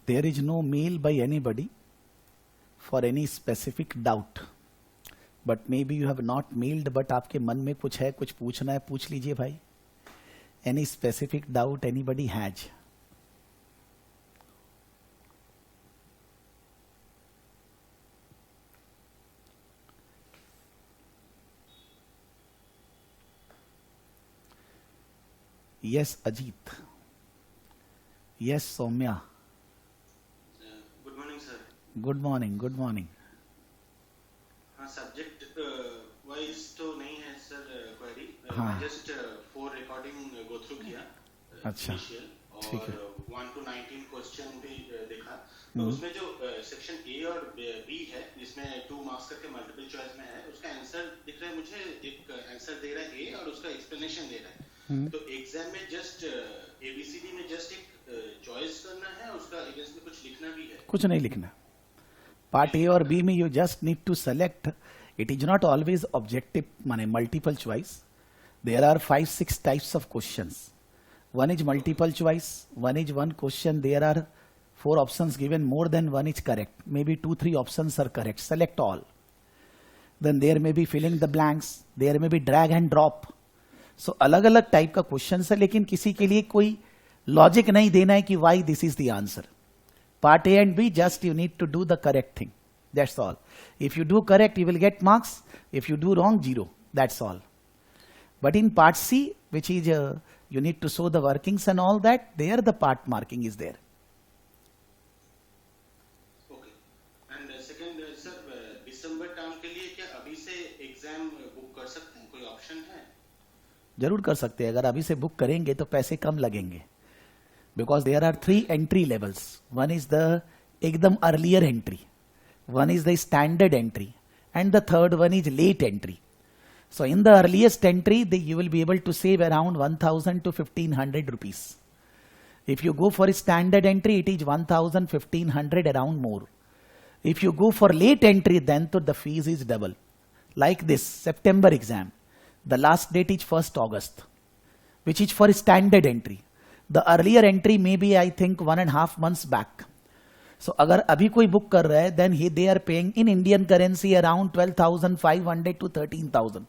There is no mail by anybody for any specific doubt. But maybe you have not mailed, but आपके मन में कुछ है, कुछ पूछना है, पूछ लीजिए भाई. Any specific doubt anybody has? Yes, Ajit. Yes, Soumya. Good morning, sir. Good morning. Good morning. हाँ, सब्जेक्ट वाइज तो नहीं है सर क्वेरी. हाँ. जस्ट 4 रिकॉर्डिंग गो थ्रू किया. अच्छा. ठीक है. और 1 to 19 क्वेश्चन भी देखा. तो उसमें जो सेक्शन ए और बी है, जिसमें 2 मार्क्स करके मल्टीपल चॉइस में है, उसका आंसर दिख रहा है मुझे. एक आंसर दे रहा है ए और उसका एक्सप्लेनेशन दे रहा है. तो एग्जाम में जस्ट एबीसीडी में जस्ट एक चॉइस करना है, उसका अगेंस्ट में कुछ लिखना भी है. कुछ नहीं लिखना. पार्ट ए और बी में you just need to select. It is not always objective माने multiple choice. There are 5-6 types of questions. One is multiple choice, one is one question. There are 4 options given, more than one is correct. May be 2-3 options are correct. Select all. Then there may be filling the blanks, there may be drag and drop. So अलग अलग type का question है, लेकिन किसी के लिए कोई logic नहीं देना है कि why this is the answer. Part A and B, just you need to do the correct thing. That's all. If you do correct, you will get marks. If you do wrong, 0. That's all. But in part C, which is you need to show the workings and all that, there the part marking is there. Okay. And second, sir, December term के लिए क्या अभी से exam book कर सकते हैं? कोई option है? जरूर कर सकते हैं. अगर अभी से बुक करेंगे तो पैसे कम लगेंगे. Because there are 3 entry levels. One is the ekdam earlier entry, one is the standard entry, and the third one is late entry. So in the earliest entry, you will be able to save around 1,000 to 1,500 rupees. If you go for a standard entry, it is 1,000, 1,500 around more. If you go for late entry, then to the fees is double. Like this September exam, the last date is 1st August, which is for standard entry. The earlier entry may be, I think, 1.5 months back. So अगर अभी कोई book कर रहा है, then they are paying in Indian currency around 12,500 to 13,000.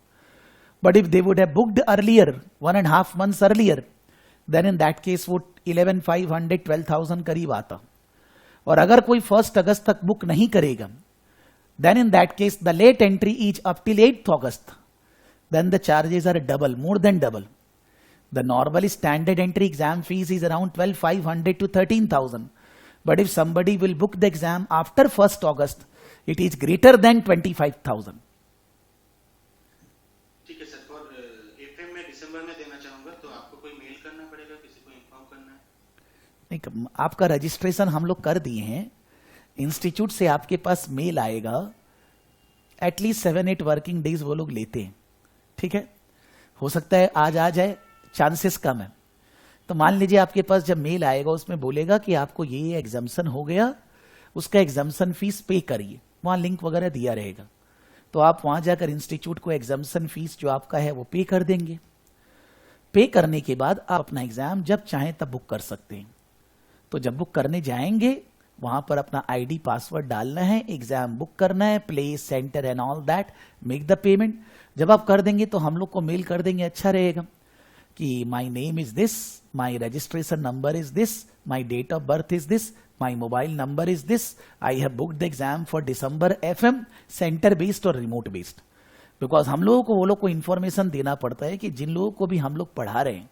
But if they would have booked earlier, 1.5 months earlier, then in that case वो 11,500, 12,000 करीब आता. और अगर कोई 1st अगस्त तक बुक नहीं करेगा, then in that case the late entry is up till 8th August. Then the charges are double, more than double. The normal standard entry exam fees is around 12,500 to 13,000. But if somebody will book the exam after 1st August, it is greater than 25,000. ठीक है sir. For FM में दिसंबर में देना चाहूंगा, तो आपको कोई mail करना पड़ेगा, किसी को इन्फॉर्म करना है? नहीं, आपका रजिस्ट्रेशन हम लोग कर दिए हैं. इंस्टीट्यूट से आपके पास मेल आएगा. एटलीस्ट 7-8 वर्किंग डेज वो लोग लेते हैं. ठीक है, हो सकता है आज आ जाए, चांसेस कम है. तो मान लीजिए आपके पास जब मेल आएगा, उसमें बोलेगा कि आपको ये एग्जाम्पशन हो गया, उसका एग्जाम्पशन फीस पे करिए. वहां लिंक वगैरह दिया रहेगा. तो आप वहां जाकर इंस्टीट्यूट को एग्जाम्पशन फीस जो आपका है वो पे कर देंगे. पे करने के बाद आप अपना एग्जाम जब चाहें तब बुक कर सकते हैं. तो जब बुक करने जाएंगे, वहां पर अपना आईडी पासवर्ड डालना है, एग्जाम बुक करना है, place centre and all that, make the payment. जब आप कर देंगे तो हम लोग को मेल कर देंगे. अच्छा रहेगा कि my name is this, my registration number is this, my date of birth is this, my mobile number is this, I have booked the exam for December FM, centre based और remote based. Because हम लोगों को वो लोग को information देना पड़ता है कि जिन लोगों को भी हम लोग पढ़ा रहे हैं,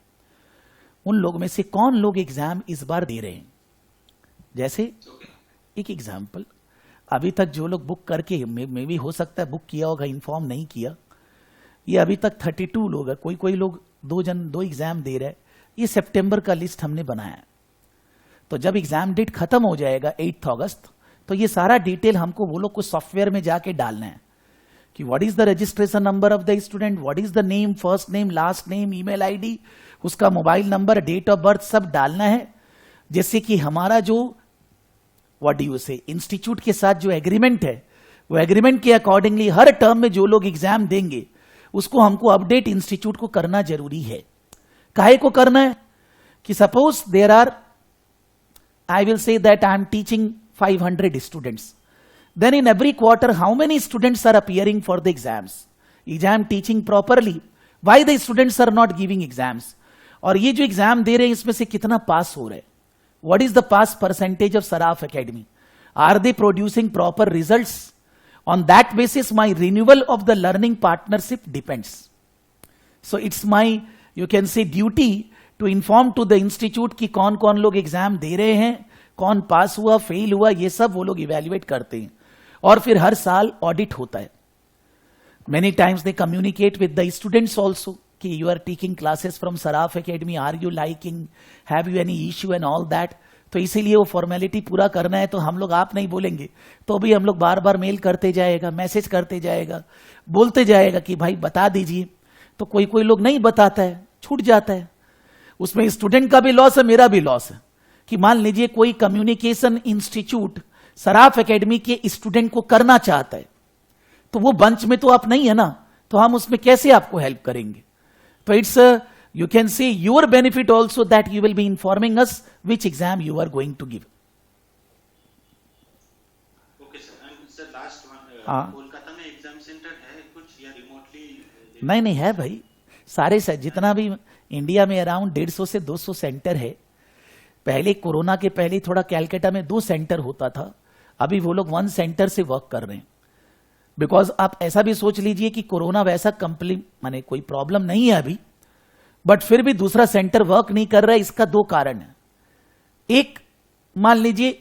उन लोग में से कौन लोग एग्जाम इस बार दे रहे हैं. जैसे एक एग्जाम्पल, अभी तक जो लोग बुक करके, मे भी हो सकता है बुक किया होगा, इन्फॉर्म नहीं किया, ये अभी तक 32 लोग है. कोई लोग 2 एग्जाम दे रहे हैं. ये सितंबर का लिस्ट हमने बनाया है. तो जब एग्जाम डेट खत्म हो जाएगा 8th अगस्त, तो ये सारा डिटेल हमको वो लोग को सॉफ्टवेयर में जाके डालना है कि what is the registration number of the student, what is the name, first name, last name, email ID, उसका mobile number, date of birth, सब डालना है. जैसे कि हमारा जो what do you say institute के साथ जो एग्रीमेंट है, वो एग्रीमेंट के अकॉर्डिंगली हर टर्म में जो लोग एग्जाम देंगे उसको हमको अपडेट इंस्टीट्यूट को करना जरूरी है. काहे को करना है कि suppose there are I will say that I am teaching 500 students. Then in every quarter, how many students are appearing for the exams? Exam teaching properly. Why the students are not giving exams? और ये जो exam दे रहे हैं इसमें से कितना पास हो रहे हैं? What is the pass percentage of Saraf Academy? Are they producing proper results? On that basis, my renewal of the learning partnership depends. So it's my, you can say, duty to inform to the institute कि कौन कौन लोग exam दे रहे हैं, कौन पास हुआ, fail हुआ, ये सब वो लोग इवेल्युएट करते हैं और फिर हर साल ऑडिट होता है. Many times they communicate with the students also कि you are taking classes from Saraf Academy, are you liking, have you any issue and all that. तो इसीलिए वो फॉर्मेलिटी पूरा करना है तो हम लोग आप नहीं बोलेंगे तो भी हम लोग बार बार मेल करते जाएगा, मैसेज करते जाएगा, बोलते जाएगा कि भाई बता दीजिए. तो कोई कोई लोग नहीं बताता है, छूट जाता है. उसमें स्टूडेंट का भी लॉस है, मेरा भी लॉस है. कि मान लीजिए कोई कम्युनिकेशन इंस्टीट्यूट सराफ एकेडमी के स्टूडेंट को करना चाहता है तो वो बंच में तो आप नहीं है ना, तो हम उसमें कैसे आपको हेल्प करेंगे. तो it's you can say your benefit also that you will be informing us which exam you are going to give. Okay sir, and sir last one, Kolkata में एग्जाम सेंटर है कुछ या रिमोटली? नहीं है भाई, सारे जितना भी इंडिया में अराउंड 150 से 200 सेंटर है. पहले कोरोना के पहले थोड़ा कैलकाटा में 2 सेंटर होता था, अभी वो लोग 1 सेंटर से वर्क कर रहे हैं. बिकॉज आप ऐसा भी सोच लीजिए कि कोरोना वैसा कंप्लीट माने कोई प्रॉब्लम नहीं है अभी, बट फिर भी दूसरा सेंटर वर्क नहीं कर रहा है. इसका 2 कारण है. एक, मान लीजिए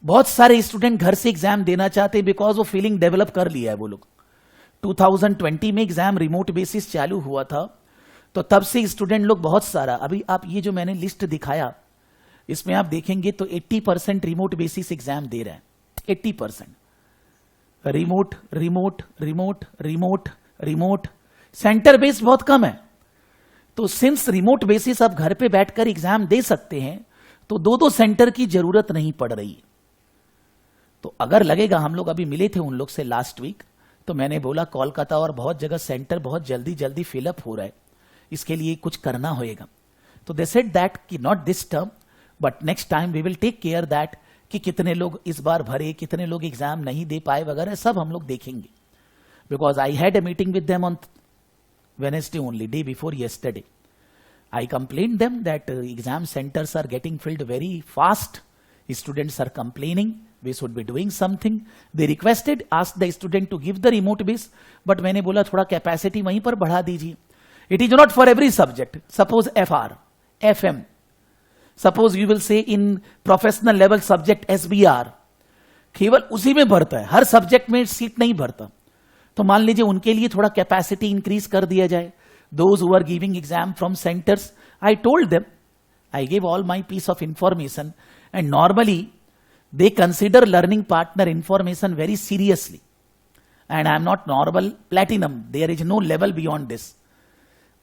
बहुत सारे स्टूडेंट घर से एग्जाम देना चाहते हैं बिकॉज वो फीलिंग डेवलप कर लिया है वो लोग. 2020 में एग्जाम रिमोट बेसिस चालू हुआ था तो तब से स्टूडेंट लोग बहुत सारा, अभी आप ये जो मैंने लिस्ट दिखाया इसमें आप देखेंगे तो 80% रिमोट बेसिस एग्जाम दे रहे हैं. 80% remote remote remote remote remote, centre base बहुत कम है. तो सिंस रिमोट बेसिस आप घर पे बैठकर एग्जाम दे सकते हैं तो 2-2 सेंटर की जरूरत नहीं पड़ रही है. तो अगर लगेगा, हम लोग अभी मिले थे उन लोग से लास्ट वीक, तो मैंने बोला कोलकाता और बहुत जगह सेंटर बहुत जल्दी जल्दी फिलअप हो रहा है, इसके लिए कुछ करना होएगा. तो दे सेड दैट कि not this term but next time we will take care that कि कितने लोग इस बार भरे, कितने लोग एग्जाम नहीं दे पाए वगैरह सब हम लोग देखेंगे. Because I had a meeting with them on Wednesday only, day before yesterday. I complained them that exam centers are getting filled very fast. Students are complaining. We should be doing something. They requested, asked the student to give the remote base. But मैंने बोला थोड़ा capacity वहीं पर बढ़ा दीजिए. It is not for every subject. Suppose FR, FM. Suppose you will say in professional level subject SBR. केवल उसी में भरता है, हर सब्जेक्ट में सीट नहीं भरता. तो मान लीजिए उनके लिए थोड़ा कैपेसिटी इंक्रीज कर दिया जाए. Those who are giving exam from centres, I told them, I give all my piece of information and normally they consider learning partner information very seriously. And I am not normal platinum, there is no level beyond this.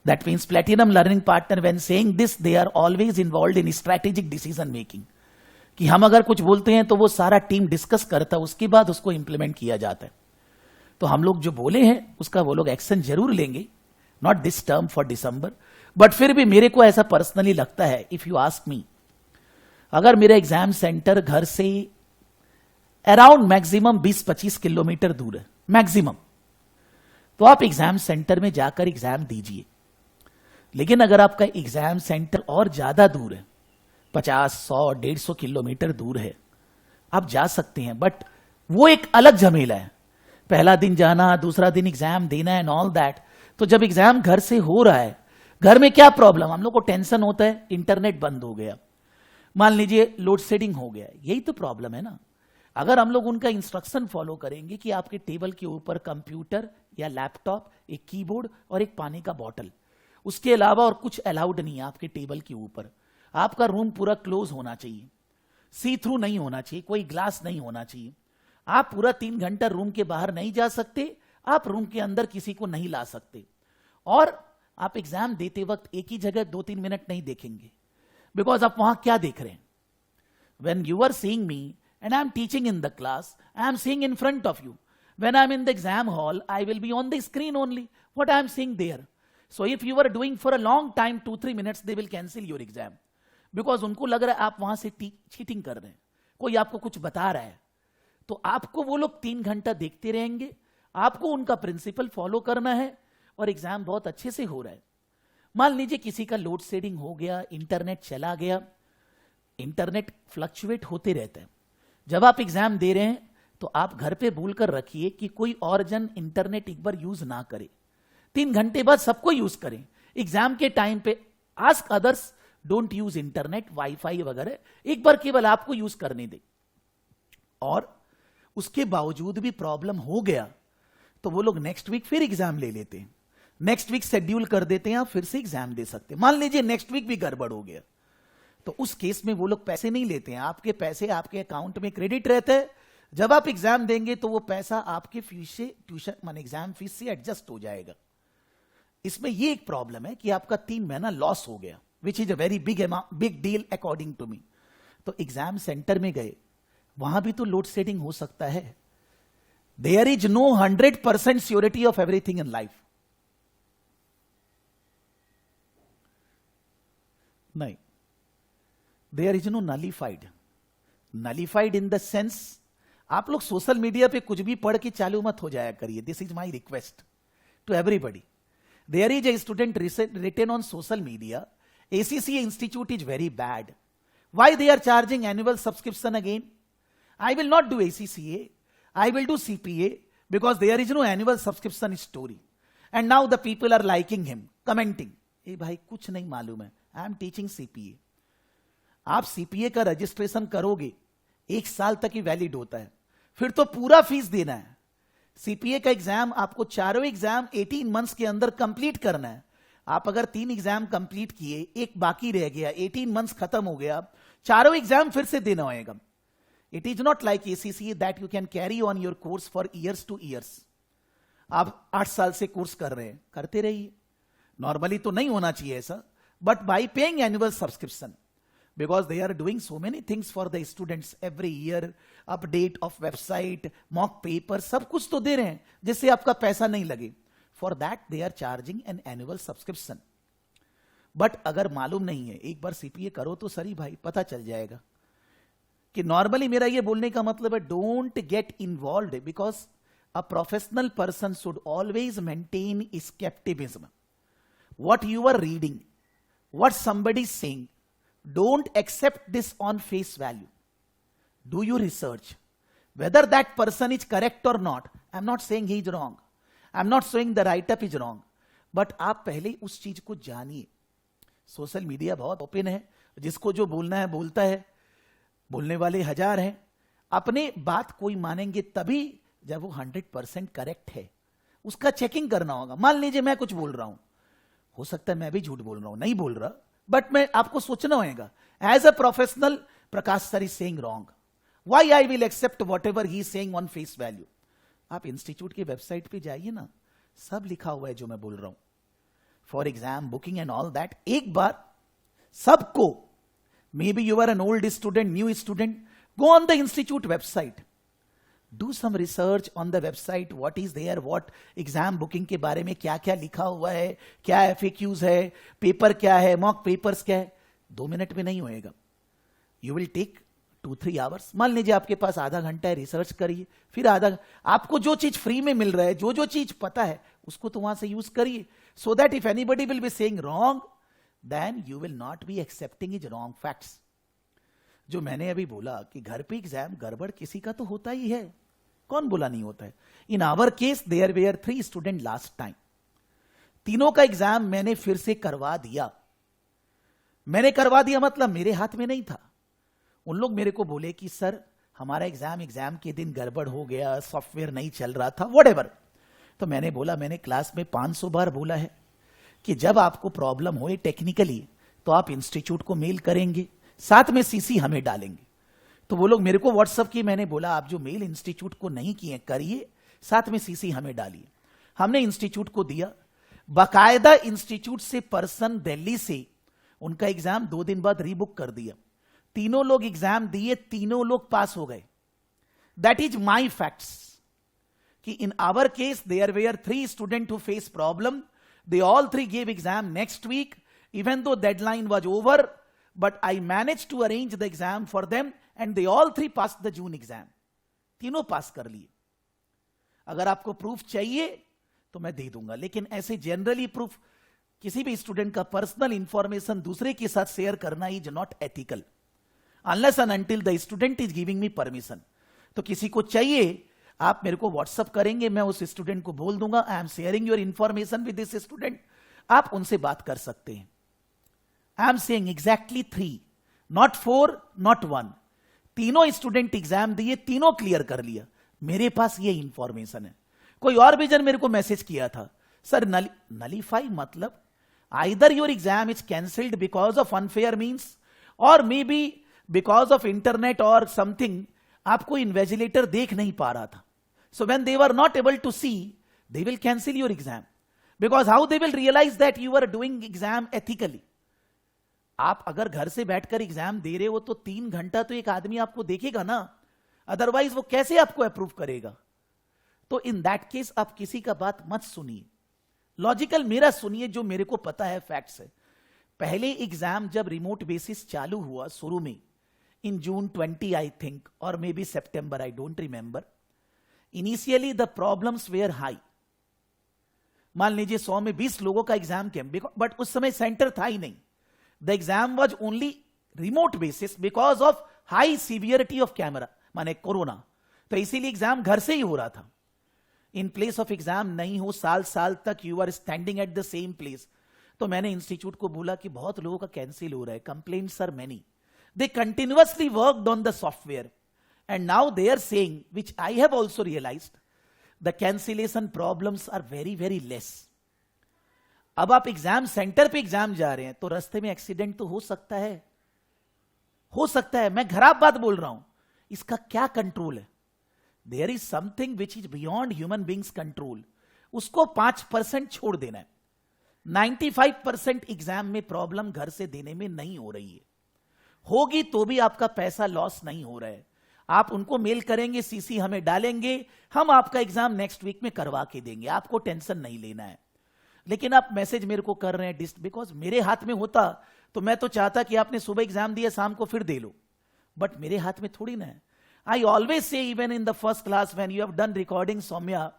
That means platinum learning partner when saying this they are always involved in strategic decision making. कि हम अगर कुछ बोलते हैं तो वो सारा team discuss करता है, उसके बाद उसको इंप्लीमेंट किया जाता है. तो हम लोग जो बोले हैं उसका वो लोग एक्शन जरूर लेंगे, not this term for December. But फिर भी मेरे को ऐसा पर्सनली लगता है, इफ यू आस्क मी, अगर मेरा एग्जाम सेंटर घर से अराउंड मैक्सिमम 20-25 किलोमीटर दूर है मैक्सिमम, तो आप एग्जाम सेंटर में जाकर एग्जाम दीजिए. लेकिन अगर आपका एग्जाम सेंटर और ज्यादा दूर है, 50, 100, 150 किलोमीटर दूर है, आप जा सकते हैं, बट वो एक अलग झमेला है. पहला दिन जाना, दूसरा दिन एग्जाम देना एंड ऑल दैट. तो जब एग्जाम घर से हो रहा है, घर में क्या प्रॉब्लम, हम लोग को टेंशन होता है, इंटरनेट बंद हो गया, मान लीजिए लोड शेडिंग हो गया, यही तो प्रॉब्लम है ना. अगर हम लोग उनका इंस्ट्रक्शन फॉलो करेंगे कि आपके टेबल के ऊपर कंप्यूटर या लैपटॉप, एक कीबोर्ड और एक पानी का बॉटल, उसके अलावा और कुछ अलाउड नहीं है आपके टेबल के ऊपर. आपका रूम पूरा क्लोज होना चाहिए, सी थ्रू नहीं होना चाहिए, कोई ग्लास नहीं होना चाहिए. आप पूरा 3 घंटा रूम के बाहर नहीं जा सकते, आप रूम के अंदर किसी को नहीं ला सकते. और आप एग्जाम देते वक्त एक ही जगह 2-3 मिनट नहीं देखेंगे, बिकॉज आप वहां क्या देख रहे हैं. When you are seeing me and I am teaching in the class, I am seeing in front of you. When I am in the exam hall, I will be on the screen only what I am seeing there. So if you are doing for a long time, 2-3 minutes, they will cancel your exam. Because उनको लग रहा है आप वहां से cheating कर रहे हैं, कोई आपको कुछ बता रहा है, तो आपको वो लोग 3 घंटा देखते रहेंगे, आपको उनका प्रिंसिपल फॉलो करना है और एग्जाम बहुत अच्छे से हो रहा है। मान लीजिए किसी का लोड शेडिंग हो गया, इंटरनेट चला गया, इंटरनेट फ्लक्चुएट होते रहता है। जब आप एग्जाम दे रहे हैं तो आप घर पे भूल कर रखिए कि कोई और जन इंटरनेट एक बार यूज ना करे, 3 घंटे बाद सबको यूज करें। एग्जाम के टाइम पे ask others don't use internet, wifi वगैरह, एक बार केवल आपको यूज करने दे। और उसके बावजूद भी प्रॉब्लम हो गया तो वो लोग नेक्स्ट वीक फिर एग्जाम ले लेते हैं, नेक्स्ट वीक शेड्यूल कर देते हैं, आप फिर से एग्जाम दे सकते हैं। मान लीजिए नेक्स्ट वीक भी गड़बड़ हो गया तो उस केस में वो लोग पैसे नहीं लेते हैं, आपके पैसे आपके अकाउंट में क्रेडिट रहते हैं। जब आप एग्जाम देंगे तो वो पैसा आपके फीस से, ट्यूशन मान एग्जाम फीस से एडजस्ट हो जाएगा। इसमें ये एक प्रॉब्लम है कि आपका 3 महीना लॉस हो गया, which is a very big deal according to me. तो एग्जाम सेंटर में गए, वहां भी तो लोड शेडिंग हो सकता है। There is no 100% surety of everything in life. नहीं, there is no nullified. Nullified in the sense, आप लोग सोशल मीडिया पे कुछ भी पढ़ के चालू मत हो जाया करिए। This is my request to everybody. There is a student written on social media, ACCA institute is very bad. Why they are charging annual subscription again? I will not do ACCA. I will do CPA because there is no annual subscription story. And now the people are liking him, commenting. ए भाई कुछ नहीं मालूम है, I am teaching CPA. आप CPA का registration करोगे 1 साल तक ही वैलिड होता है, फिर तो पूरा फीस देना है। CPA का एग्जाम आपको चारों एग्जाम 18 मंथ्स के अंदर कंप्लीट करना है। आप अगर 3 एग्जाम कंप्लीट किए, एक बाकी रह गया, 18 मंथ्स खत्म हो गया, चारों एग्जाम फिर से देना होगा। It is not like ACCA that you can carry on your course for years two years. आप 8 साल से कोर्स कर रहे हैं, करते रहिए। नॉर्मली तो नहीं होना चाहिए ऐसा, but by paying annual subscription, because they are doing so many things for the students every year, update of website, mock paper, सब कुछ तो दे रहे हैं जिससे आपका पैसा नहीं लगे। For that they are charging an annual subscription. But अगर मालूम नहीं है, एक बार CPA करो तो सही भाई पता चल जाएगा। कि नॉर्मली मेरा ये बोलने का मतलब है, don't get involve because a professional person should always maintain scepticism. What you are reading, what somebody is saying, don't accept this on face value. Do your research. Whether that person is correct or not, I'm not saying he is wrong. I'm not saying the write-up is wrong. But आप पहले उस चीज को जानिए। Social media बहुत open है, जिसको जो बोलना है बोलता है, बोलने वाले 1000 हैं। अपने बात कोई मानेंगे तभी जब वो 100% करेक्ट है, उसका चेकिंग करना होगा। मान लीजिए मैं कुछ बोल रहा हूं, हो सकता है मैं भी झूठ बोल रहा हूं, नहीं बोल रहा, बट मैं आपको सोचना होगा as a professional, Prakash sir is saying wrong, why I will accept whatever he is saying on face value. आप इंस्टीट्यूट की वेबसाइट पे जाइए ना, सब लिखा हुआ है जो मैं बोल रहा हूं, for exam booking and all that. एक बार सबको, maybe you are an old student, new student, go on the institute website, do some research on the website, what is there, what exam booking के बारे में क्या क्या लिखा हुआ है, क्या FAQs है, पेपर क्या है, मॉक पेपर्स क्या है। 2 मिनट में नहीं होएगा, you will take 2-3 hours। मान लीजिए आपके पास आधा घंटा है, रिसर्च करिए, फिर आधा, आपको जो चीज फ्री में मिल रहा है, जो जो चीज पता है उसको तो वहां से यूज करिए, so that if anybody will be saying wrong, then you will not be accepting his wrong facts। जो मैंने अभी बोला कि घर पे एग्जाम गड़बड़ किसी का तो होता ही है, कौन बोला नहीं होता है। In our case there were 3 student last time, तीनों का एग्जाम मैंने फिर से करवा दिया। मैंने करवा दिया मतलब मेरे हाथ में नहीं था। उन लोग मेरे को बोले कि सर हमारा एग्जाम के दिन गड़बड़ हो गया, सॉफ्टवेयर नहीं चल रहा था, व्हाटएवर। तो मैंने बोला, मैंने क्लास में 500 बार बोला है कि जब आपको प्रॉब्लम होए टेक्निकली तो आप इंस्टीट्यूट को मेल करेंगे, साथ में CC हमें डालेंगे। तो वो लोग मेरे को व्हाट्सएप किए, मैंने बोला आप जो मेल इंस्टीट्यूट को नहीं किए करिए, साथ में CC हमें डालिए। हमने इंस्टीट्यूट को दिया, बाकायदा इंस्टीट्यूट से पर्सन दिल्ली से उनका एग्जाम 2 दिन बाद रीबुक कर दिया। तीनों लोग एग्जाम दिए, तीनों लोग पास हो गए। दैट इज माई फैक्ट्स कि in our case there were 3 student who face problem, they all 3 gave exam next week, even though deadline was over, but I managed to arrange the exam for them and they all three passed the June exam. तीनों पास कर लिए. अगर आपको proof चाहिए तो मैं दे दूंगा, लेकिन ऐसे जनरली प्रूफ किसी भी स्टूडेंट का पर्सनल इंफॉर्मेशन दूसरे के साथ शेयर करना is not ethical unless and until the student is giving me permission. तो किसी को चाहिए आप मेरे को व्हाट्सअप करेंगे, मैं उस स्टूडेंट को बोल दूंगा I am sharing your information with this student, आप उनसे बात कर सकते हैं. I am saying exactly 3, not 4, not 1. तीनों स्टूडेंट एग्जाम दिए, तीनों क्लियर कर लिया. मेरे पास ये इंफॉर्मेशन है. कोई और भी जन मेरे को मैसेज किया था, सर नलीफाई मतलब either your exam is cancelled because of unfair means और मे बी बिकॉज ऑफ इंटरनेट और समथिंग, आपको इन्वेजिलेटर देख नहीं पा रहा था. So when they were not able to see, they will cancel your exam. Because how they will realise that you are doing exam ethically. आप अगर घर से बैठकर एग्जाम दे रहे हो तो 3 घंटा तो एक आदमी आपको देखेगा ना, अदरवाइज वो कैसे आपको अप्रूव करेगा. तो इन दैट केस आप किसी का बात मत सुनिए, लॉजिकल मेरा सुनिए, जो मेरे को पता है फैक्ट्स है. पहले एग्जाम जब रिमोट बेसिस चालू हुआ शुरू में इन जून 20 आई थिंक और may be September, I don't remember, initially the problems were high. मान लीजिए 100 में 20 लोगों का एग्जाम किया, बट उस समय सेंटर था ही नहीं. The exam was only remote basis because of high severity of camera, माने कोरोना. तो इसीलिए एग्जाम घर से ही हो रहा था. इन प्लेस ऑफ एग्जाम नहीं हो, साल साल तक you are standing at the same place. तो मैंने इंस्टीट्यूट को बोला कि बहुत लोगों का कैंसिल हो रहा है, complaints are many. They continuously worked on the software and now they are saying, which I have also realised, the cancellation problems are very very less. अब आप एग्जाम सेंटर पे एग्जाम जा रहे हैं तो रास्ते में एक्सीडेंट तो हो सकता है, हो सकता है. मैं खराब बात बोल रहा हूं, इसका क्या कंट्रोल है? There is something which is beyond human beings control. उसको 5% छोड़ देना है. 95% एग्जाम में प्रॉब्लम घर से देने में नहीं हो रही है. होगी तो भी आपका पैसा लॉस नहीं हो रहा है. आप उनको मेल करेंगे, सीसी हमें डालेंगे, हम आपका एग्जाम नेक्स्ट वीक में करवा के देंगे, आपको टेंशन नहीं लेना है. लेकिन आप मैसेज मेरे को कर रहे हैं बिकॉज मेरे हाथ में होता तो मैं तो चाहता कि आपने सुबह एग्जाम दिया, शाम को फिर दे लो, बट मेरे हाथ में थोड़ी ना है. I always say even in the first class when you have done recording Saumya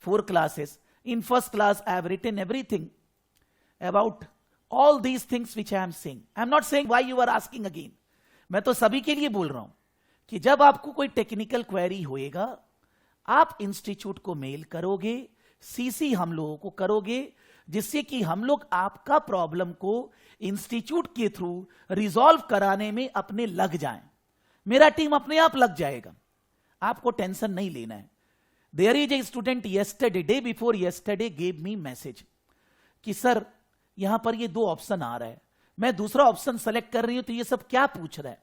4 classes, in first class I have written everything about all these things which I am saying. I am not saying why you are asking again. मैं तो सभी के लिए बोल रहा हूं कि जब आपको कोई टेक्निकल क्वेरी होएगा, आप इंस्टीट्यूट को मेल करोगे, सीसी हम लोगों को करोगे, जिससे कि हम लोग आपका प्रॉब्लम को इंस्टीट्यूट के थ्रू रिजॉल्व कराने में अपने लग जाएं. मेरा टीम अपने आप लग जाएगा, आपको टेंशन नहीं लेना है. There is a student yesterday, day before yesterday gave me message कि सर यहां पर ये 2 ऑप्शन आ रहा है, मैं दूसरा ऑप्शन सेलेक्ट कर रही हूं तो ये सब क्या पूछ रहा है.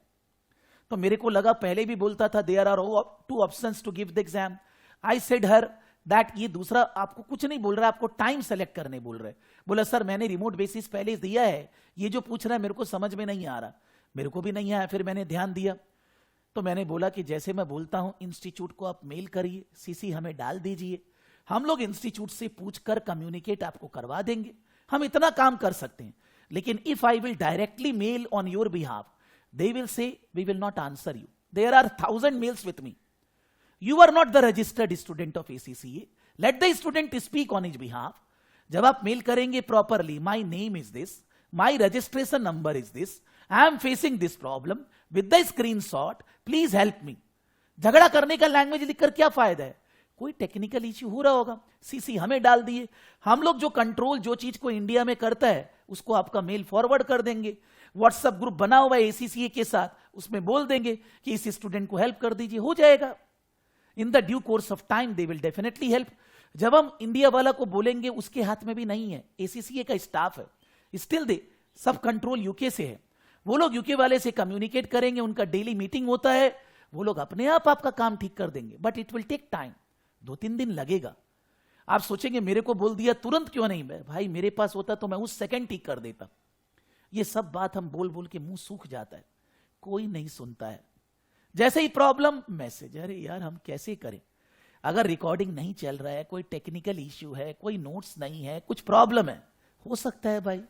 तो मेरे को लगा पहले भी बोलता था there are 2 options to give the exam. I said her that ये दूसरा आपको कुछ नहीं बोल रहा है, आपको टाइम सेलेक्ट करने बोल रहा है. बोला सर मैंने रिमोट बेसिस पहले दिया है, ये जो पूछ रहा है मेरे को समझ में नहीं आ रहा. मेरे को भी नहीं आया, फिर मैंने ध्यान दिया तो मैंने बोला कि जैसे मैं बोलता हूं इंस्टीट्यूट को आप मेल करिए, सीसी हमें डाल दीजिए, हम लोग इंस्टीट्यूट से पूछकर कम्युनिकेट आपको करवा देंगे. हम इतना काम कर सकते हैं. लेकिन if I will directly mail on your behalf, they will say we will not answer you. There are 1000 mails with me. You are not the registered student of ACCA. Let the student speak on his behalf. जब आप mail करेंगे properly, my name is this, my registration number is this, I am facing this problem with the screenshot, please help me. झगड़ा करने का language लिखकर क्या फायदा है? कोई टेक्निकल इश्यू हो रहा होगा, सीसी हमें डाल दिए, हम लोग जो कंट्रोल जो चीज को इंडिया में करता है उसको आपका मेल फॉरवर्ड कर देंगे. व्हाट्सएप ग्रुप बना हुआ है एसीसीए के साथ, उसमें बोल देंगे कि इस स्टूडेंट को हेल्प कर दीजिए, हो जाएगा. In the due course of time they will definitely help. जब हम इंडिया वाला को बोलेंगे उसके हाथ में भी नहीं है, एसीसीए का स्टाफ है, स्टिल दे सब कंट्रोल यूके से है. वो लोग यूके वाले से कम्युनिकेट करेंगे, उनका डेली मीटिंग होता है, वो लोग अपने आप आपका काम ठीक कर देंगे. But it will take time, 2-3 दिन लगेगा. आप सोचेंगे मेरे को बोल दिया तुरंत क्यों नहीं, भाई मेरे पास होता तो मैं उस सेकंड ठीक कर देता. ये सब बात हम बोल बोल के मुंह सूख जाता है, कोई नहीं सुनता है. जैसे ही प्रॉब्लम मैसेज, अरे यार हम कैसे करें, अगर रिकॉर्डिंग नहीं चल रहा है, कोई टेक्निकल इश्यू है, कोई नोट्स नहीं है, कुछ प्रॉब्लम है, हो सकता है भाई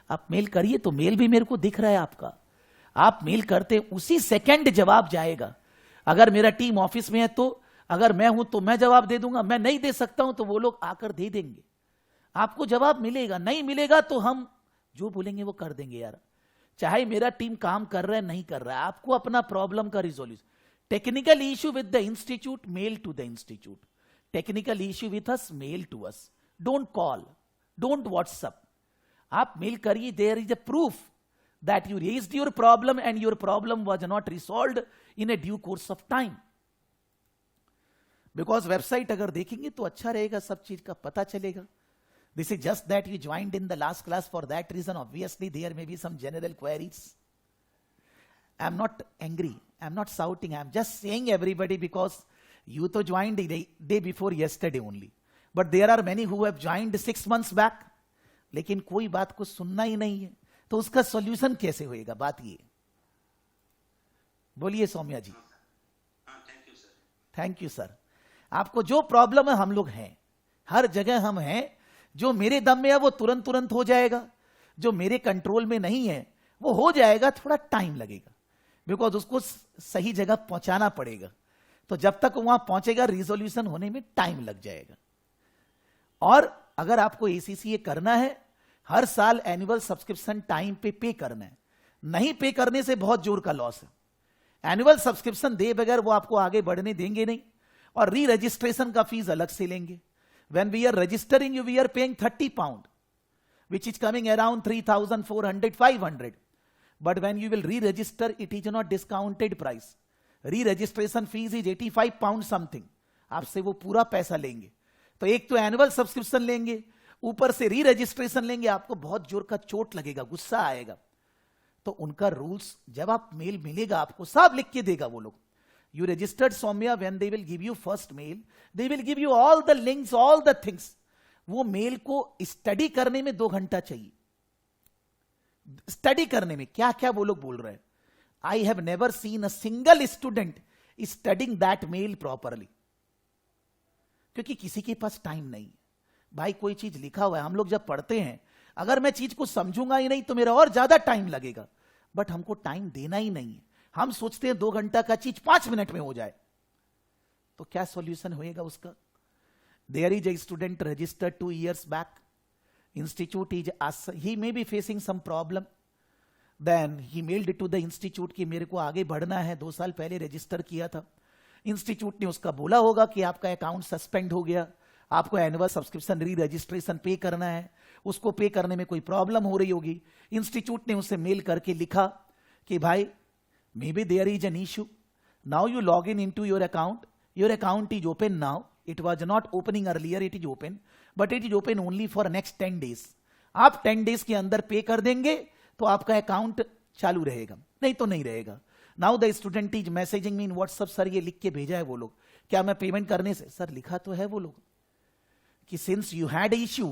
आप मेल करिए. तो मेल भी मेरे को दिख रहा है आपका, आप मेल करते उसी सेकंड जवाब जाएगा। अगर मेरा टीम ऑफिस में है तो अगर मैं हूं तो मैं जवाब दे दूंगा, मैं नहीं दे सकता हूं तो वो लोग आकर दे देंगे, आपको जवाब मिलेगा। नहीं मिलेगा तो हम जो बोलेंगे वो कर देंगे यार, चाहे मेरा टीम काम कर रहा है नहीं कर रहा है, आपको अपना प्रॉब्लम का resolution. Technical issue with the institute, mail to the institute. Technical issue with us, mail to us. Don't call, don't WhatsApp, आप मेल करिए। There is a proof that you raised your problem and your problem was not resolved in a due course of time. Because website अगर देखेंगे तो अच्छा रहेगा, सब चीज का पता चलेगा। This is just that you joined in the last class. For that reason, obviously, there may be some general queries. I'm not angry. I'm not shouting. I'm just saying everybody because you to joined the day before yesterday only. But there are many who have joined 6 months back. लेकिन कोई बात को सुनना ही नहीं है, तो उसका solution कैसे होएगा? बात ये। बोलिए Saumya ji. Thank you sir. Thank you sir. आपको जो प्रॉब्लम है हम लोग हैं, हर जगह हम हैं। जो मेरे दम में है वो तुरंत तुरंत हो जाएगा, जो मेरे कंट्रोल में नहीं है वो हो जाएगा, थोड़ा टाइम लगेगा, बिकॉज उसको सही जगह पहुंचाना पड़ेगा। तो जब तक वहां पहुंचेगा रिजोल्यूशन होने में टाइम लग जाएगा। और अगर आपको एसीसीए करना है, हर साल एनुअल सब्सक्रिप्शन टाइम पे करना है। नहीं पे करने से बहुत जोर का लॉस है। एनुअल सब्सक्रिप्शन दे बगैर वो आपको आगे बढ़ने देंगे नहीं, और री रजिस्ट्रेशन का फीस अलग से लेंगे। When we are registering you, we are paying 30 pound, which is coming around 3,400, 500. But when you will re-register, it is not discounted price. Re-registration fees is 85 pound something. आपसे वो पूरा पैसा लेंगे। तो एक तो एनुअल सब्सक्रिप्शन लेंगे, ऊपर से री-रजिस्ट्रेशन लेंगे, आपको बहुत जोर का चोट लगेगा, गुस्सा आएगा। तो उनका रूल्स, जब आप मेल मिलेगा आपको सब लिख के देगा वो लोग। You registered Soumya, when they will give you first mail, they will give you all the links, all the things. वो मेल को स्टडी करने में 2 घंटा चाहिए। स्टडी करने में क्या क्या वो लोग बोल रहे हैं। I have never seen a single student studying that mail properly. क्योंकि किसी के पास टाइम नहीं। भाई कोई चीज लिखा हुआ है, हम लोग जब पढ़ते हैं, अगर मैं चीज को समझूंगा ही नहीं तो मेरा और ज्यादा टाइम लगेगा, बट हमको टाइम देना ही नहीं है। हम सोचते हैं 2 घंटा का चीज 5 मिनट में हो जाए, तो क्या सॉल्यूशन होएगा उसका? There is a student registered 2 years back, institute is he maybe facing some problem, then he mailed to the institute कि मेरे को आगे बढ़ना है, 2 साल पहले रजिस्टर किया था। इंस्टीट्यूट ने उसका बोला होगा कि आपका अकाउंट सस्पेंड हो गया, आपको एनुअल सब्सक्रिप्शन री रजिस्ट्रेशन पे करना है, उसको पे करने में कोई प्रॉब्लम हो रही होगी। इंस्टीट्यूट ने उसे मेल करके लिखा कि भाई maybe there is an issue. Now you log in into your account. Your account is open now. It was not opening earlier. It is open, but it is open only for next 10 days. आप 10 days के अंदर पे कर देंगे तो आपका account चालू रहेगा, नहीं तो नहीं रहेगा। Now the student is messaging me in WhatsApp, sir ये लिख के भेजा है वो लोग, क्या मैं पेमेंट करने से? सर लिखा तो है वो लोग कि since you had issue,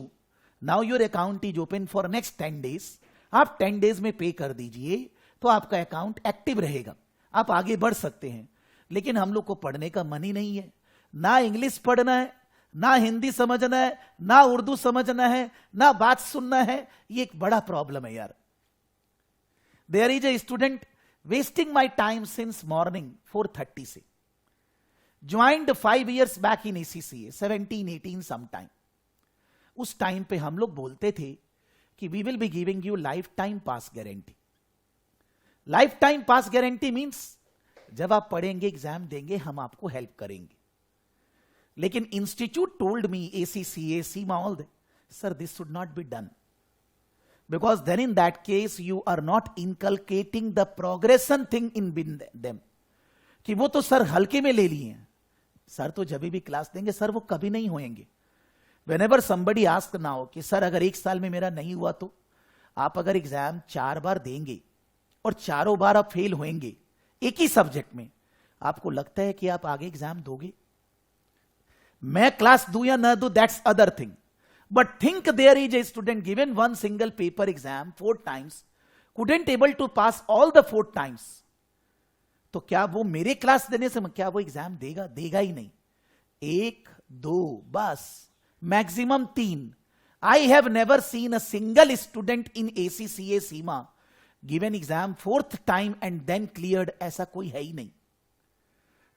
now your account is open for next 10 days. आप 10 days में पे कर दीजिए तो आपका अकाउंट एक्टिव रहेगा, आप आगे बढ़ सकते हैं। लेकिन हम लोग को पढ़ने का मन ही नहीं है, ना इंग्लिश पढ़ना है, ना हिंदी समझना है, ना उर्दू समझना है, ना बात सुनना है। ये एक बड़ा प्रॉब्लम है यार। There is a student wasting my time since morning 4:30 से, joined 5 years back in ACCA, 17, 18 some time. उस टाइम पे हम लोग बोलते थे कि we will be giving you lifetime pass guarantee. Lifetime pass guarantee means जब आप पढ़ेंगे, एग्जाम देंगे, हम आपको हेल्प करेंगे। लेकिन institute told me, ACCA, CIMA, all that, sir this should not be done, because then in that case you are not inculcating the progression thing in them, कि वो तो सर हल्के में ले लिए हैं, सर तो जब भी क्लास देंगे, सर वो कभी नहीं होएंगे। Whenever somebody asks now कि सर अगर 1 साल में मेरा नहीं हुआ तो, आप अगर एग्जाम 4 बार देंगे और 4 बार आप फेल होंगे एक ही सब्जेक्ट में, आपको लगता है कि आप आगे एग्जाम दोगे? मैं क्लास दूं या ना दूं, that's other thing, but think there is a student given 1 single paper exam 4 times, couldn't able to pass all the 4 times, तो क्या वो मेरे क्लास देने से क्या वो एग्जाम देगा? देगा ही नहीं। 1, 2 बस, maximum 3। I have never seen a single student in ACCA, CIMA given exam 4th time and then cleared, ऐसा कोई है ही नहीं।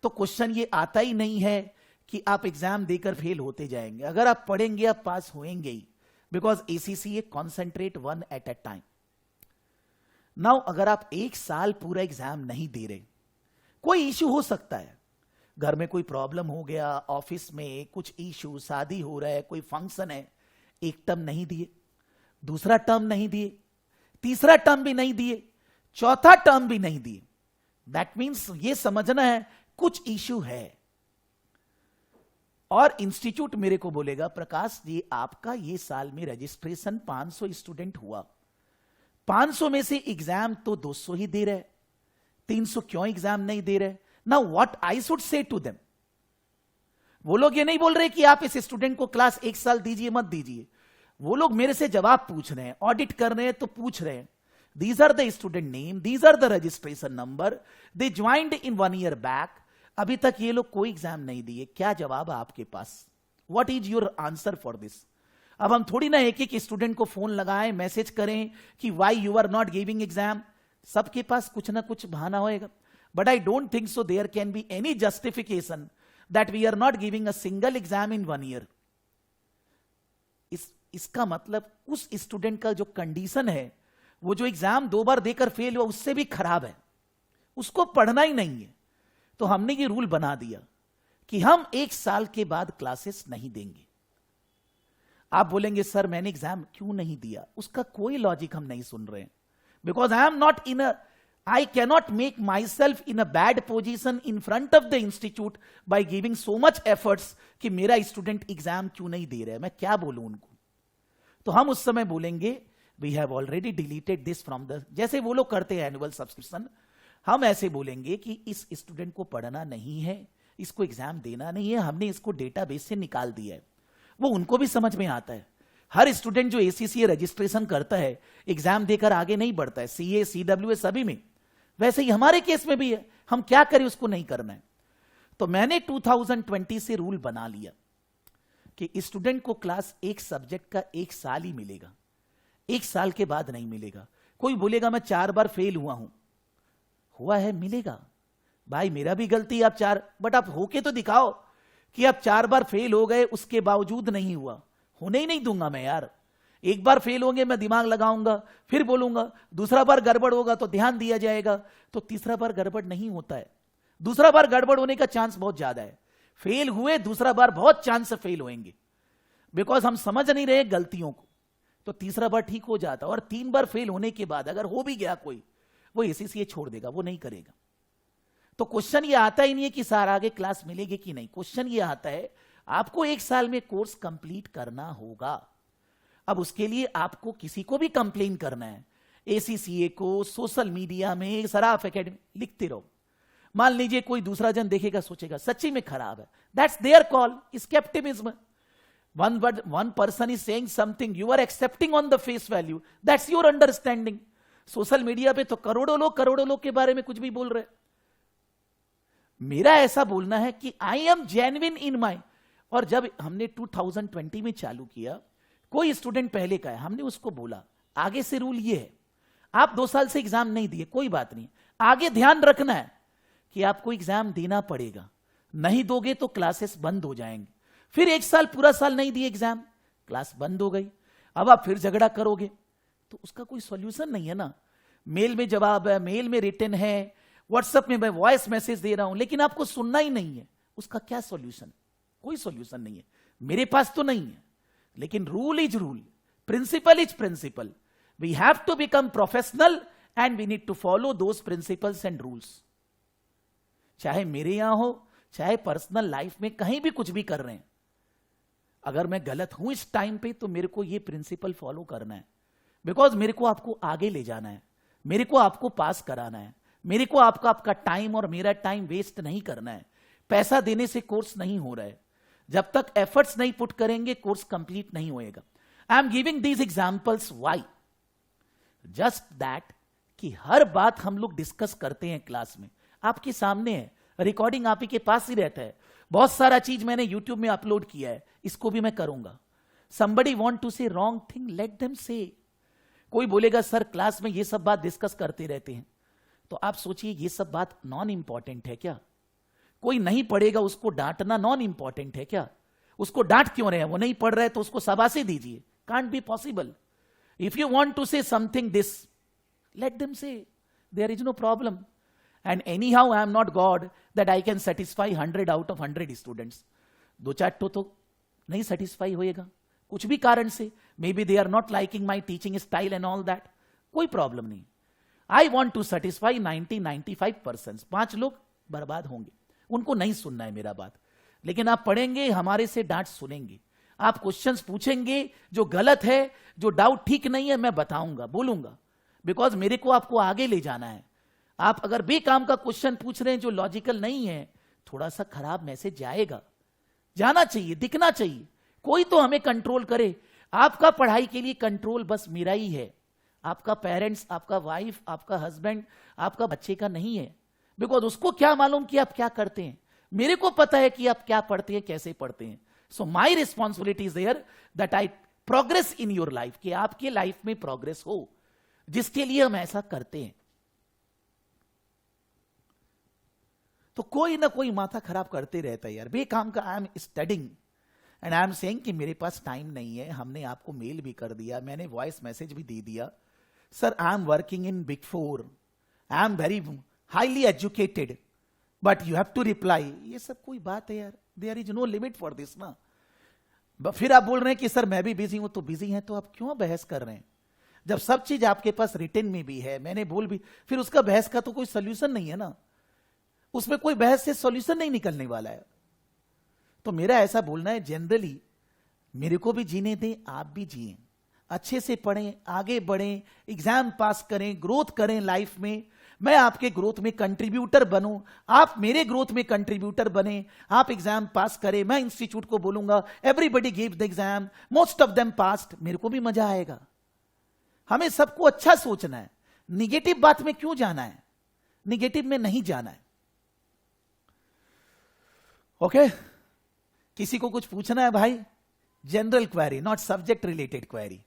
तो क्वेश्चन ये आता ही नहीं है कि आप एग्जाम देकर फेल होते जाएंगे। अगर आप पढ़ेंगे आप पास होएंगे ही, because ACCA concentrate one at a time. Now अगर आप एक साल पूरा एग्जाम नहीं दे रहे, कोई इश्यू हो सकता है, घर में कोई प्रॉब्लम हो गया, ऑफिस में कुछ इश्यू, शादी हो रहा है, कोई फंक्शन है, एक टर्म नहीं दिए, दूसरा टर्म नहीं दिए, तीसरा टर्म भी नहीं दिए, चौथा टर्म भी नहीं दिए, दैट मीन्स ये समझना है कुछ इश्यू है। और इंस्टीट्यूट मेरे को बोलेगा, प्रकाश जी आपका ये साल में रजिस्ट्रेशन 500 स्टूडेंट हुआ, 500 में से एग्जाम तो 200 ही दे रहे, 300 क्यों एग्जाम नहीं दे रहे? Now what I should say to them? वो लोग ये नहीं बोल रहे कि आप इस स्टूडेंट को क्लास एक साल दीजिए मत दीजिए, वो लोग मेरे से जवाब पूछ रहे हैं, ऑडिट कर रहे हैं तो पूछ रहे हैं, these are the student name, these are the registration number, they joined in 1 year back, अभी तक ये लोग कोई एग्जाम नहीं दिए, क्या जवाब है आपके पास? What is your answer for this? अब हम थोड़ी ना एक एक स्टूडेंट को फोन लगाएं, मैसेज करें कि why you are not giving exam, सबके पास कुछ ना कुछ बहाना होएगा। But I don't think so there can be any justification that we are not giving a single exam in 1 year. इसका मतलब उस स्टूडेंट का जो कंडीशन है, वो जो एग्जाम 2 बार देकर फेल हुआ उससे भी खराब है, उसको पढ़ना ही नहीं है। तो हमने ये रूल बना दिया कि हम 1 साल के बाद क्लासेस नहीं देंगे। आप बोलेंगे सर मैंने एग्जाम क्यों नहीं दिया, उसका कोई लॉजिक हम नहीं सुन रहे हैं, because I am not in a, I cannot make myself in a bad position in front of the institute by giving so much efforts कि मेरा स्टूडेंट एग्जाम क्यों नहीं दे रहा है, मैं क्या बोलूं उनको? तो हम उस समय बोलेंगे we have already deleted this from the, जैसे वो लोग करते हैं एनुअल सब्सक्रिप्शन, हम ऐसे बोलेंगे कि इस स्टूडेंट को पढ़ना नहीं है, इसको एग्जाम देना नहीं है, हमने इसको डेटाबेस से निकाल दिया है। वो उनको भी समझ में आता है। हर स्टूडेंट जो ACCA रजिस्ट्रेशन करता है एग्जाम देकर आगे नहीं बढ़ता है, CA CWA सभी में, वैसे ही हमारे केस में भी है। हम क्या करें, उसको नहीं करना है। तो मैंने 2020 से रूल बना लिया कि स्टूडेंट को क्लास एक सब्जेक्ट का 1 साल ही मिलेगा, 1 साल के बाद नहीं मिलेगा। कोई बोलेगा मैं 4 बार फेल हुआ हूं, हुआ है, मिलेगा भाई, मेरा भी गलती, आप 4, बट आप होके तो दिखाओ कि आप 4 बार फेल हो गए, उसके बावजूद नहीं हुआ। होने ही नहीं दूंगा मैं यार। 1 बार फेल होंगे मैं दिमाग लगाऊंगा, फिर बोलूंगा, दूसरा बार गड़बड़ होगा तो ध्यान दिया जाएगा, तो तीसरा बार गड़बड़ नहीं होता है। दूसरा बार गड़बड़ होने का चांस बहुत ज्यादा है। फेल हुए, दूसरा बार बहुत चांस से फेल होंगे, बिकॉज हम समझ नहीं रहे गलतियों को। तो तीसरा बार ठीक हो जाता, और 3 बार फेल होने के बाद अगर हो भी गया कोई, वो ACCA छोड़ देगा, वो नहीं करेगा। तो क्वेश्चन ये आता ही नहीं है कि सर आगे क्लास मिलेगी कि नहीं, क्वेश्चन ये आता है आपको 1 साल में कोर्स कंप्लीट करना होगा। अब उसके लिए आपको किसी को भी कंप्लेन करना है, ACCA को, सोशल मीडिया में, सराफ एकेडमी, लिखते रहो। मान लीजिए कोई दूसरा जन देखेगा, सोचेगा सच्ची में खराब है, that's their call, scepticism. one person is saying something, you are accepting on the face value, that's your understanding। Social media पे तो करोड़ों लोग के बारे में कुछ भी बोल रहे। मेरा ऐसा बोलना है कि आई एम जेन्युइन इन माई। और जब हमने 2020 में चालू किया, कोई स्टूडेंट पहले का है, हमने उसको बोला आगे से रूल ये है, आप 2 साल से एग्जाम नहीं दिए कोई बात नहीं, आगे ध्यान रखना है कि आपको एग्जाम देना पड़ेगा, नहीं दोगे तो क्लासेस बंद हो जाएंगे। फिर 1 साल पूरा साल नहीं दिए एग्जाम, क्लास बंद हो गई, अब आप फिर झगड़ा करोगे तो उसका कोई सॉल्यूशन नहीं है ना। मेल में जवाब है, मेल में रिटन है, व्हाट्सएप में मैं वॉइस मैसेज दे रहा हूं, लेकिन आपको सुनना ही नहीं है, उसका क्या सॉल्यूशन? कोई सॉल्यूशन नहीं है, मेरे पास तो नहीं है। लेकिन rule is rule, principle is principle, we have to become professional and we need to follow those principles and rules. चाहे मेरे यहां हो, चाहे पर्सनल लाइफ में कहीं भी कुछ भी कर रहे हैं, अगर मैं गलत हूं इस टाइम पे तो मेरे को ये प्रिंसिपल फॉलो करना है, बिकॉज मेरे को आपको आगे ले जाना है, मेरे को आपको पास कराना है, मेरे को आपका टाइम और मेरा टाइम वेस्ट नहीं करना है। पैसा देने से कोर्स नहीं हो रहा है, जब तक एफर्ट्स नहीं पुट करेंगे कोर्स कंप्लीट नहीं होएगा। I am giving these examples why, just that कि हर बात हम लोग डिस्कस करते हैं क्लास में, आपके सामने है, रिकॉर्डिंग आप ही के पास ही रहता है। बहुत सारा चीज मैंने यूट्यूब में अपलोड किया है, इसको भी मैं करूंगा। somebody want to say wrong thing, let them say, कोई बोलेगा सर क्लास में ये सब बात डिस्कस करते रहते हैं, तो आप सोचिए ये सब बात नॉन इंपॉर्टेंट है क्या? कोई नहीं पढ़ेगा उसको डांटना नॉन इंपॉर्टेंट है क्या? उसको डांट क्यों रहे हैं? वो नहीं पढ़ रहे तो उसको शाबाशी दीजिए. Can't be possible. If you want to say something this, let them say. There is no problem. And anyhow, I am not God that I can satisfy 100 out of 100 students. दो चार तो नहीं satisfy होएगा कुछ भी कारण से. Maybe they are not liking my teaching style and all that. कोई प्रॉब्लम नहीं. I want to satisfy 90-95%. 5 लोग बर्बाद होंगे, उनको नहीं सुनना है मेरा बात. लेकिन आप पढ़ेंगे, हमारे से डांट सुनेंगे, आप क्वेश्चंस पूछेंगे, जो गलत है, जो डाउट ठीक नहीं है, मैं बताऊंगा, बोलूंगा. बिकॉज मेरे को आपको आगे ले जाना है. आप अगर बेकाम का क्वेश्चन पूछ रहे हैं जो लॉजिकल नहीं है, थोड़ा सा खराब मैसेज जाएगा. जाना चाहिए, दिखना चाहिए, कोई तो हमें कंट्रोल करे. आपका पढ़ाई के लिए कंट्रोल बस मेरा ही है, आपका पेरेंट्स, आपका वाइफ, आपका हस्बैंड, आपका बच्चे का नहीं है. बिकॉज उसको क्या मालूम कि आप क्या करते हैं, मेरे को पता है कि आप क्या पढ़ते हैं, कैसे पढ़ते हैं. So my responsibility is there that I progress in your life, कि आपके लाइफ में प्रोग्रेस हो, जिसके लिए हम ऐसा करते हैं. तो कोई ना कोई माथा खराब करते रहता है यार, बेकाम का. I am studying and I am saying कि मेरे पास टाइम नहीं है. हमने आपको मेल भी कर दिया, मैंने वॉइस मैसेज भी दे दिया. Sir I am working in big 4, I am very highly educated, but you have to reply. ये सब कोई बात है यार? There is no limit for this ना. फिर आप बोल रहे हैं कि सर मैं भी बिजी हूं. तो बिजी हैं तो आप क्यों बहस कर रहे हैं? जब सब चीज आपके पास रिटन में भी है, मैंने बोल भी, फिर उसका बहस का तो कोई सोल्यूशन नहीं है ना. उसमें कोई बहस से सोल्यूशन नहीं निकलने वाला है. तो मेरा ऐसा बोलना है, जनरली मेरे को भी जीने दें, आप भी जिए, अच्छे से पढ़ें, आगे बढ़ें, एग्जाम पास करें, ग्रोथ करें लाइफ में. मैं आपके ग्रोथ में कंट्रीब्यूटर बनूं, आप मेरे ग्रोथ में कंट्रीब्यूटर बने. आप एग्जाम पास करें, मैं इंस्टीट्यूट को बोलूंगा everybody give the exam, most of them passed, मेरे को भी मजा आएगा. हमें सबको अच्छा सोचना है. निगेटिव बात में क्यों जाना है? निगेटिव में नहीं जाना है. ओके किसी को कुछ पूछना है भाई? General query, not subject related query.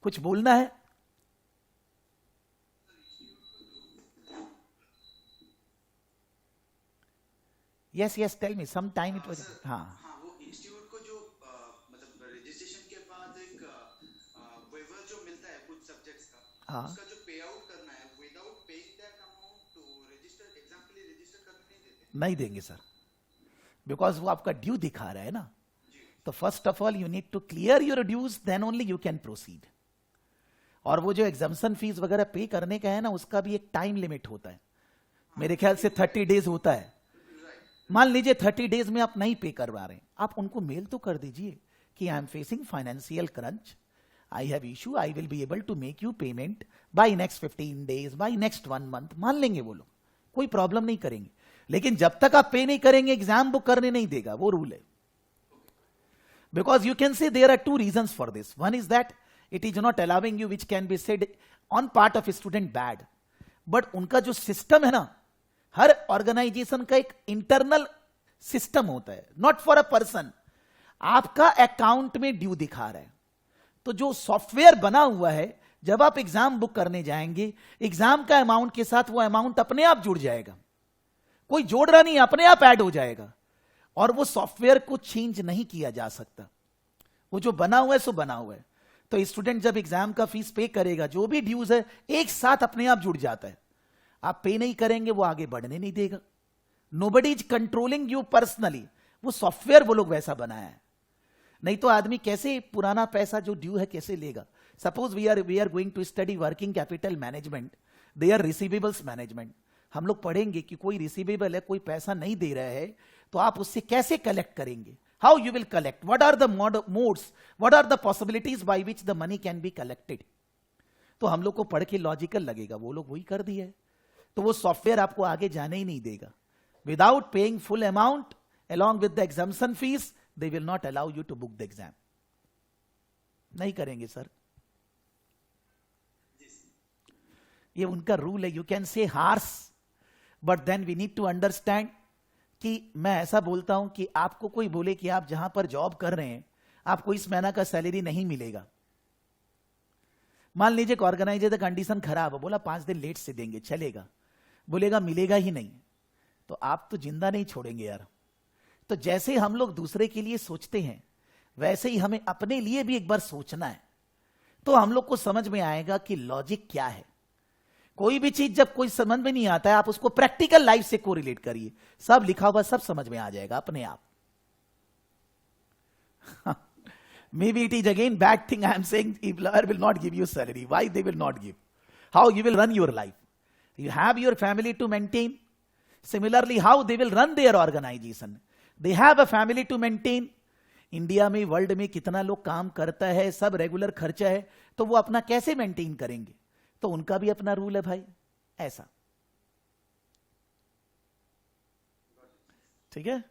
कुछ बोलना है? Yes yes tell me. Some time it was. हाँ वो इंस्टीट्यूट को जो मतलब रजिस्ट्रेशन के बाद एक वेवर जो मिलता है कुछ सब्जेक्ट्स का, हाँ, उसका जो पे आउट करना है without paying that amount to register exam के लिए रजिस्टर करने नहीं देते. नहीं देंगे सर, बिकॉज वो आपका ड्यू दिखा रहा है ना. तो first of all you need to clear your dues, then only you can proceed. और वो जो एग्जाम्शन फीस वगैरह पे करने का है ना, उसका भी एक टाइम लिमिट होता है. मेरे ख्याल से 30 डेज होता है. मान लीजिए 30 डेज में आप नहीं पे करवा रहे हैं, आप उनको मेल तो कर दीजिए कि I am facing financial crunch, I have issue, I will be able to make you payment by next 15 days, by next 1 month. मान लेंगे वो लोग, कोई प्रॉब्लम नहीं करेंगे. लेकिन जब तक आप पे नहीं करेंगे, एग्जाम बुक करने नहीं देगा, वो रूल है. Because you can say there are 2 reasons for this. One is that it is not allowing you, which can be said on part of student bad. But उनका जो सिस्टम है ना, हर organisation का एक इंटरनल सिस्टम होता है, not for a person. आपका account में ड्यू दिखा रहा है, तो जो सॉफ्टवेयर बना हुआ है, जब आप एग्जाम बुक करने जाएंगे, एग्जाम का अमाउंट के साथ वो अमाउंट अपने आप जुड़ जाएगा. कोई जोड़ रहा नहीं, अपने आप ऐड हो जाएगा. और वो सॉफ्टवेयर को चेंज नहीं किया जा सकता. वो जो बना हुआ है सो बना हुआ है. तो स्टूडेंट जब एग्जाम का फीस पे करेगा, जो भी ड्यूज है एक साथ अपने आप जुड़ जाता है. आप पे नहीं करेंगे, वो आगे बढ़ने नहीं देगा. Nobody is controlling you personally. वो सॉफ्टवेयर वो लोग वैसा बनाया है. नहीं तो आदमी कैसे पुराना पैसा जो ड्यू है कैसे लेगा? Suppose we are going to study working capital management, they are receivables management. हम लोग पढ़ेंगे कि कोई रिसीवेबल है, कोई पैसा नहीं दे रहा है, तो आप उससे कैसे कलेक्ट करेंगे? How you will collect? What are the modes, what are the possibilities by which the money can be collected? तो हम लोग को पढ़ के लॉजिकल लगेगा, वो लोग वही कर दिया है. तो वो सॉफ्टवेयर आपको आगे जाने ही नहीं देगा. Without paying full amount along with the exemption fees, they will not allow you to book the exam. नहीं करेंगे सर, ये उनका रूल है. You can say harsh, but then we need to understand कि मैं ऐसा बोलता हूं कि आपको कोई बोले कि आप जहां पर जॉब कर रहे हैं, आपको इस महीना का सैलरी नहीं मिलेगा, मान लीजिए कि ऑर्गेनाइजर कंडीशन खराब है, बोला 5 दिन लेट से देंगे, चलेगा, बोलेगा मिलेगा ही नहीं, तो आप तो जिंदा नहीं छोड़ेंगे यार। तो जैसे हम लोग दूसरे के लिए सोचते हैं वैसे ही हमें अपने लिए भी एक बार सोचना है, तो हम लोग को समझ में आएगा कि लॉजिक क्या है। कोई भी चीज जब कोई समझ में नहीं आता है, आप उसको प्रैक्टिकल लाइफ से कोरिलेट करिए, सब लिखा हुआ सब समझ में आ जाएगा अपने आप। Maybe it is again bad thing I am saying, employer will not give you salary. Why they will not give? How you will run your life? You have your family to maintain. Similarly, how they will run their organization? They have a family to maintain. India में, world में कितना लोग काम करता है, सब regular खर्चा है, तो वो अपना कैसे मेंटेन करेंगे? तो उनका भी अपना रूल है भाई, ऐसा। ठीक है?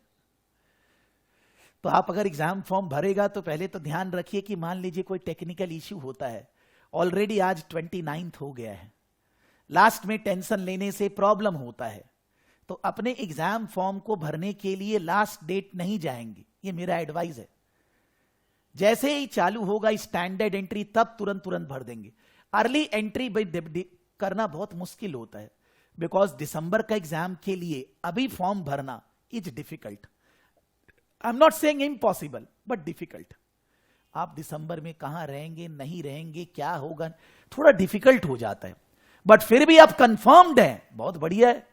तो आप अगर एग्जाम फॉर्म भरेगा तो पहले तो ध्यान रखिए कि मान लीजिए कोई टेक्निकल इश्यू होता है, ऑलरेडी आज 29 हो गया है, लास्ट में टेंशन लेने से प्रॉब्लम होता है, तो अपने एग्जाम फॉर्म को भरने के लिए लास्ट डेट नहीं जाएंगे, ये मेरा एडवाइस है। जैसे ही चालू होगा स्टैंडर्ड एंट्री तब तुरंत भर देंगे। अर्ली एंट्री करना बहुत मुश्किल होता है, बिकॉज दिसंबर का एग्जाम के लिए अभी फॉर्म भरना is difficult. I am not saying impossible, but difficult. आप दिसंबर में कहां रहेंगे, नहीं रहेंगे, क्या होगा, थोड़ा डिफिकल्ट हो जाता है, बट फिर भी आप कंफर्म्ड हैं, बहुत बढ़िया है।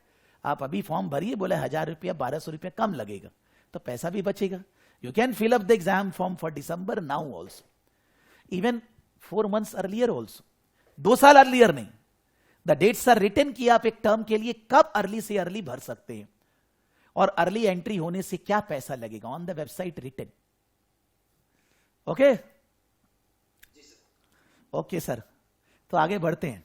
आप अभी फॉर्म भरिए, बोले 1000 रुपया 1200 रुपया कम लगेगा, तो पैसा भी बचेगा। You can fill up the exam form for December now also, even 4 months earlier also, 2 साल अर्लियर नहीं। द डेट्स आर रिटन कि आप एक टर्म के लिए कब अर्ली से अर्ली भर सकते हैं, और अर्ली एंट्री होने से क्या पैसा लगेगा, on the website written. Okay okay sir, तो आगे बढ़ते हैं।